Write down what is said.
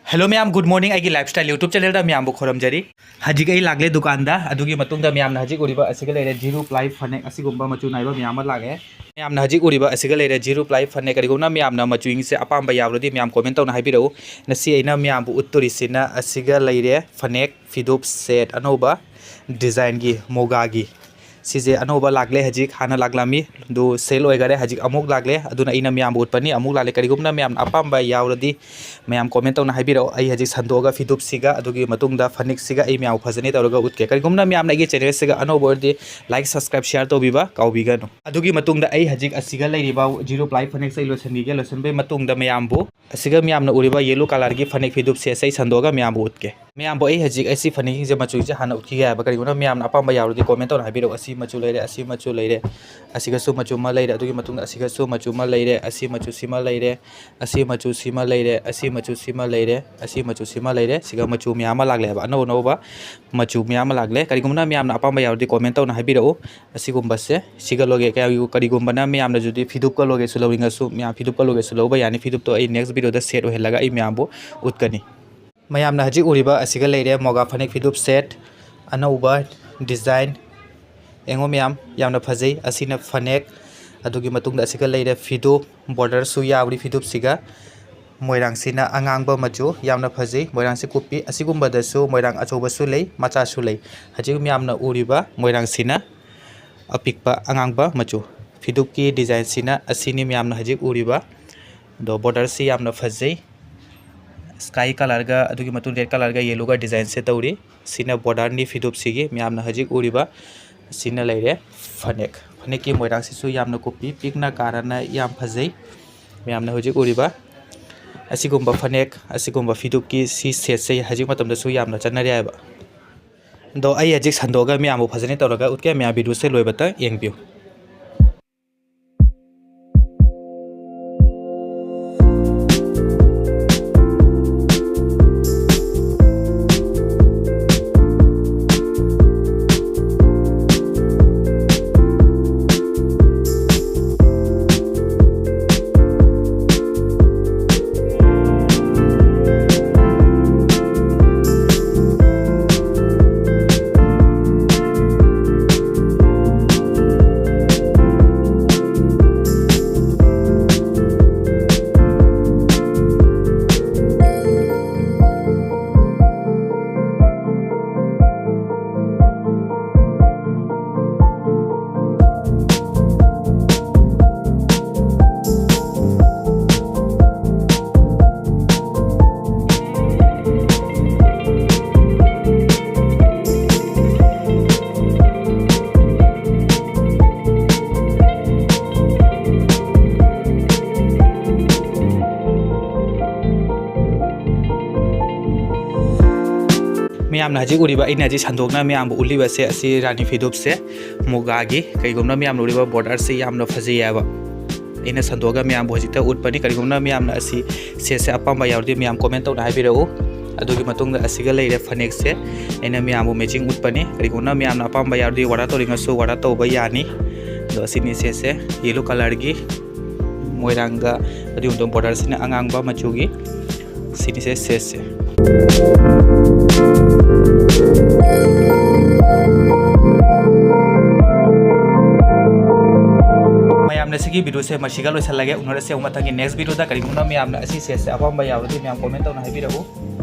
Hello ma'am good morning आई lifestyle YouTube channel ma'am खोरमजरी हजिक लागे दुकान मैम हजिक लेरे जीरो प्लाई फने मचू नाइब मैम लागे मैम हजिक लेरे जीरो प्लाई फने करीगुना मैम मचू से अपाम यावरदी मैम कमेंट तौना हाइबिरऊ नसी मैम उत्तोरीसीना लेरे फनेक फिदूप सेट अनौबा डिजाइन की मोगा की सीजे अनौबा लागले हजिक हाना लागलामी दो सेल होगरे हजिक अमुक लागले अदुना इना मैम उत्पनी अमुक लागले करीगुना मैम अपाम यावरदी मैम कमेंट तौना हाइबिरऊ आई हजिक संदोगा फिदूप सिगा अदुगी मतुंगदा फनिक सिगा आई मैम फजनी तौरगा उतके करीगुना मैम नगी चैनल सिगा अनौबा ओरदी लाइक सब्सक्राइब शेयर तौबिबा काउबिगनु अदुगी मतुंगदा आई हजिक असिगा लेरिबा जीरो प्लाई फनेक से लोसनगी लोसनबे मतुंगदा मैम बु असिगा मैम उरिबा येलो कलर की फनेक फिदूप से सही संदोगा मैम उतके मैम आई हजिक ऐसी फनेक जे मचू जे हाना उतकी है करीगुना मैम अपाम यावरदी कमेंट तौना हाइबिरऊ असी मचू लेरे असी मचू लेरे असिगसु मचू मा लेरे अदुगी मतुंगदा असिगसु मचू मा लेरे असी मचू सिमा लेरे असी मचू सिमा लेरे असी मचू सिमा लेरे असी मचू सिमा लेरे सिगा मचू मैम लागले है अनौ अनौबा मचू मैम लागले करीगुना मैम अपाम यावरदी कमेंट तौना हाइबिरऊ असिगुम्बसे सिगा लोगे करीगुम्बना मैम जुदी फिदूप का लोगे सुलौरिंगसु मैम फिदूप का लोगे सुलौबा यानी फिदूप तो आई नेक्स्ट वीडियो सेट होहलगा आई मैम बु उतकनी मैम हजिक उरिबा असिगा लेरे मोगा फनेक फिदूप सेट अनौबा डिजाइन एंगो मैम यामना फजै असिना फनेक अदुगी मतुंगदा असिगा लेरे फिदूप बॉर्डर सु यावरी फिदूप सिगा मोइरांगसिना अंगांगबा मचू यामना फजै मोइरांगसि कुपी असिगुम्बदसु मोइरांग अचौबसु लै मचासु लै हजिक मैमना उरिबा मोइरांगसिना अपिकपा अंगांगबा मचू फिदूप की डिजाइन सिना असिनी मैमना हजिक उरिबा दो बॉर्डर से यामना फजै स्काई कलर का अदुगी मतुं रेड कलर का येलो का डिजाइन से तौरी सिना बॉर्डर नि फिदूप सिगी मैमना हजिक उरिबा सिना लेरे फनेक फनेक की मोइरांग सिसु यामना कुपी पिकना कारना याम फजै मैमना हजिक उरिबा असिगुम्बा फनेक असिगुम्बा फिदूप की सी सेट से हजिक मतमदसु यामना चनरे आबा दो आई हजिक संदोगा मैम फजने तौरगा उतके मैम वीडियो से लोइबता येंगबियु मैम हजिक उरिबा इन हजिक संदोकना मैम उलिबा से असी रानी फिदूप से मोगागी कईगुमना मैम उरिबा बॉर्डर से यामना फजैयाबा इन संदोगा मैम हजिकता उतपनी कईगुमना मैम असी से अपाम यावरदी मैम कमेंट तौना हाइबिरऊ अदुगी मतुंगदा असिगा लेरे फनेक से इन मैम मैचिंग उतपनी कईगुमना मैम अपाम यावरदी वाड़ा तौरिंगसु वाड़ा तौबा यानी दो असिनी से येलो कलर की मोइरांगा अदुगुम बॉर्डर से अंगांगबा मचूगी सिनी से मैम से वीडियो से मसीगा लोइसनलागे उनरसे नेक्स्ट वीडियो करीगुमना मैम असी से अपाम यावरदी मैम कमेंट तौना हाइबिरऊ।